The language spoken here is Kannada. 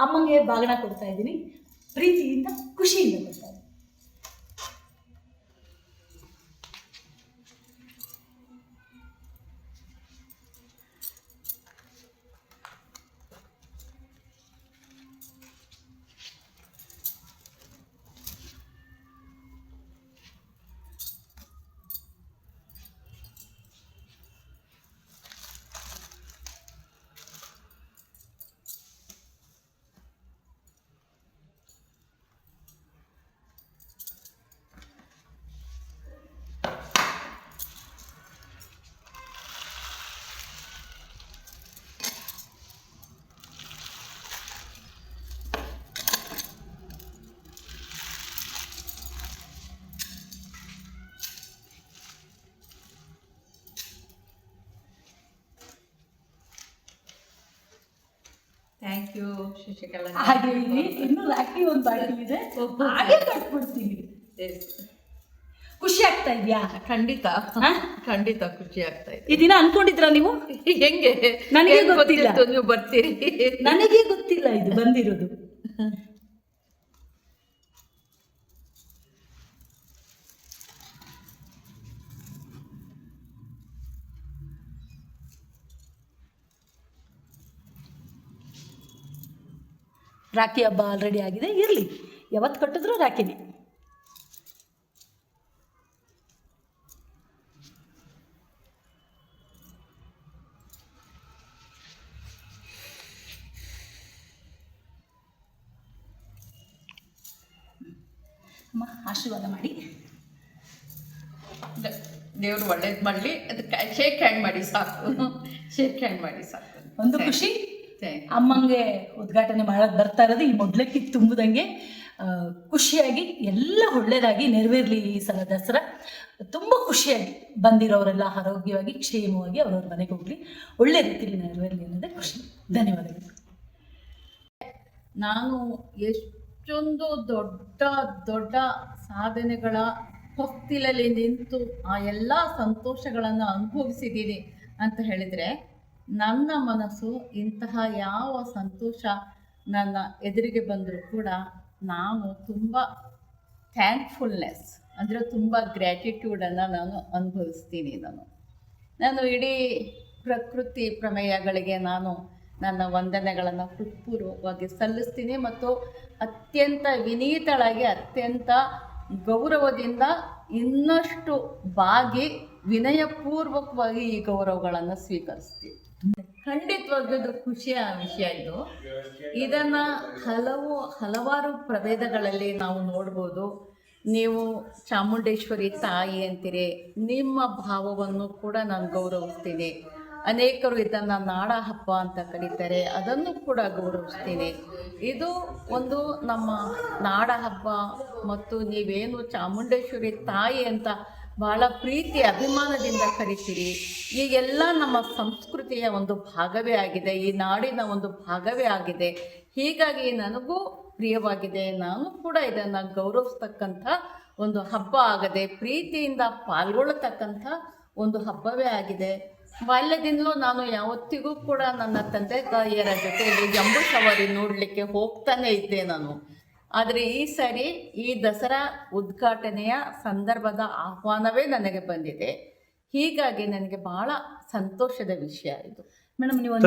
ಅಮ್ಮಂಗೆ ಬಾಗಣ ಕೊಡ್ತಾ ಇದ್ದೀನಿ. ಪ್ರೀತಿಯಿಂದ ಖುಷಿಯಿಂದ ಕೊಡ್ತಾ ಇದ್ದೀನಿ. Thank you Shashikala. ಹಾಗೆ ಇನ್ನು ರಾಖಿ ಒಂದು ಬಾಟಲ್ ಇದೆ, ಹಾಗೆ ಕಟ್ಬಿಡ್ತೀನಿ. ಖುಷಿ ಆಗ್ತಾ ಇದೆಯಾ? ಖಂಡಿತ ಖಂಡಿತ ಖುಷಿ ಆಗ್ತಾ ಇದೆ. ಈ ದಿನ ಅನ್ಕೊಂಡಿದ್ರ ನೀವು? ಹೆಂಗೆ ನನಗೆ ಗೊತ್ತಿಲ್ಲ, ನೀವು ಬರ್ತೀರಿ. ನನಗೆ ಗೊತ್ತಿಲ್ಲ ಇದು ಬಂದಿರೋದು. ರಾಖಿ ಹಬ್ಬ ಆಲ್ರೆಡಿ ಆಗಿದೆ, ಇರಲಿ, ಯಾವತ್ತು ಕಟ್ಟಿದ್ರು ರಾಖಿನೇ. ಅಮ್ಮ ಆಶೀರ್ವಾದ ಮಾಡಿ. ದೇವ್ರು ಒಳ್ಳೇದು ಮಾಡಲಿ. ಅದಕ್ಕೆ ಶೇಕ್ ಹ್ಯಾಂಡ್ ಮಾಡಿ ಸಾಕು, ಶೇಕ್ ಹ್ಯಾಂಡ್ ಮಾಡಿ ಸಾಕು. ಒಂದು ಖುಷಿ, ಅಮ್ಮಂಗೆ ಉದ್ಘಾಟನೆ ಮಾಡೋದು ಬರ್ತಾ ಇರೋದು ಈ ಮೊದಲಕ್ಕೆ ತುಂಬುದಂಗೆ ಖುಷಿಯಾಗಿ ಎಲ್ಲ ಒಳ್ಳೇದಾಗಿ ನೆರವೇರಲಿ. ಈ ಸಲ ದಸರಾ ತುಂಬ ಖುಷಿಯಾಗಿ ಬಂದಿರೋರೆಲ್ಲ ಆರೋಗ್ಯವಾಗಿ ಕ್ಷೇಮವಾಗಿ ಅವ್ರವ್ರ ಮನೆಗೆ ಹೋಗಲಿ, ಒಳ್ಳೆ ರೀತಿಯಲ್ಲಿ ನೆರವೇರಲಿ ಅನ್ನೋದೇ ಖುಷಿ. ಧನ್ಯವಾದಗಳು. ನಾನು ಎಷ್ಟೊಂದು ದೊಡ್ಡ ದೊಡ್ಡ ಸಾಧನೆಗಳ ಹೊಸ್ತಿಲಲ್ಲಿ ನಿಂತು ಆ ಎಲ್ಲ ಸಂತೋಷಗಳನ್ನು ಅನುಭವಿಸಿದ್ದೀನಿ ಅಂತ ಹೇಳಿದರೆ, ನನ್ನ ಮನಸ್ಸು ಇಂತಹ ಯಾವ ಸಂತೋಷ ನನ್ನ ಎದುರಿಗೆ ಬಂದರೂ ಕೂಡ ನಾನು ತುಂಬ ಥ್ಯಾಂಕ್ಫುಲ್ನೆಸ್ ಅಂದರೆ ತುಂಬ ಗ್ರ್ಯಾಟಿಟ್ಯೂಡನ್ನು ನಾನು ಅನುಭವಿಸ್ತೀನಿ. ನಾನು ಇಡೀ ಪ್ರಕೃತಿ ಪ್ರಮೇಯಗಳಿಗೆ ನಾನು ನನ್ನ ವಂದನೆಗಳನ್ನು ಹೃತ್ಪೂರ್ವಕವಾಗಿ ಸಲ್ಲಿಸ್ತೀನಿ ಮತ್ತು ಅತ್ಯಂತ ವಿನೀತಳಾಗಿ ಅತ್ಯಂತ ಗೌರವದಿಂದ ಇನ್ನಷ್ಟು ಬಾಗಿ ವಿನಯಪೂರ್ವಕವಾಗಿ ಈ ಗೌರವಗಳನ್ನು ಸ್ವೀಕರಿಸ್ತೀನಿ. ಖಂಡಿತವಾಗ್ಲೂ ಇದು ಖುಷಿಯ ವಿಷಯ. ಇದನ್ನು ಹಲವಾರು ಪ್ರಭೇದಗಳಲ್ಲಿ ನಾವು ನೋಡ್ಬೋದು. ನೀವು ಚಾಮುಂಡೇಶ್ವರಿ ತಾಯಿ ಅಂತೀರಿ, ನಿಮ್ಮ ಭಾವವನ್ನು ಕೂಡ ನಾನು ಗೌರವಿಸ್ತೀನಿ. ಅನೇಕರು ಇದನ್ನು ನಾಡ ಹಬ್ಬ ಅಂತ ಕರೀತಾರೆ, ಅದನ್ನು ಕೂಡ ಗೌರವಿಸ್ತೀನಿ. ಇದು ಒಂದು ನಮ್ಮ ನಾಡ ಹಬ್ಬ ಮತ್ತು ನೀವೇನು ಚಾಮುಂಡೇಶ್ವರಿ ತಾಯಿ ಅಂತ ಭಾಳ ಪ್ರೀತಿ ಅಭಿಮಾನದಿಂದ ಕರಿತೀರಿ. ಈಗೆಲ್ಲ ನಮ್ಮ ಸಂಸ್ಕೃತಿಯ ಒಂದು ಭಾಗವೇ ಆಗಿದೆ, ಈ ನಾಡಿನ ಒಂದು ಭಾಗವೇ ಆಗಿದೆ. ಹೀಗಾಗಿ ನನಗೂ ಪ್ರಿಯವಾಗಿದೆ. ನಾನು ಕೂಡ ಇದನ್ನು ಗೌರವಿಸ್ತಕ್ಕಂಥ ಒಂದು ಹಬ್ಬ ಆಗದೆ, ಪ್ರೀತಿಯಿಂದ ಪಾಲ್ಗೊಳ್ಳತಕ್ಕಂಥ ಒಂದು ಹಬ್ಬವೇ ಆಗಿದೆ. ಬಾಲ್ಯದಿಂದಲೂ ನಾನು ಯಾವತ್ತಿಗೂ ಕೂಡ ನನ್ನ ತಂದೆ ತಾಯಿಯರ ಜೊತೆಯಲ್ಲಿ ಜಂಬೂ ಸವಾರಿ ನೋಡಲಿಕ್ಕೆ ಹೋಗ್ತಾನೆ ಇದ್ದೆ ನಾನು. ಆದರೆ ಈ ಸಾರಿ ಈ ದಸರಾ ಉದ್ಘಾಟನೆಯ ಸಂದರ್ಭದ ಆಹ್ವಾನವೇ ನನಗೆ ಬಂದಿದೆ. ಹೀಗಾಗಿ ನನಗೆ ಭಾಳ ಸಂತೋಷದ ವಿಷಯ ಇದು. ಮೇಡಮ್, ನೀವು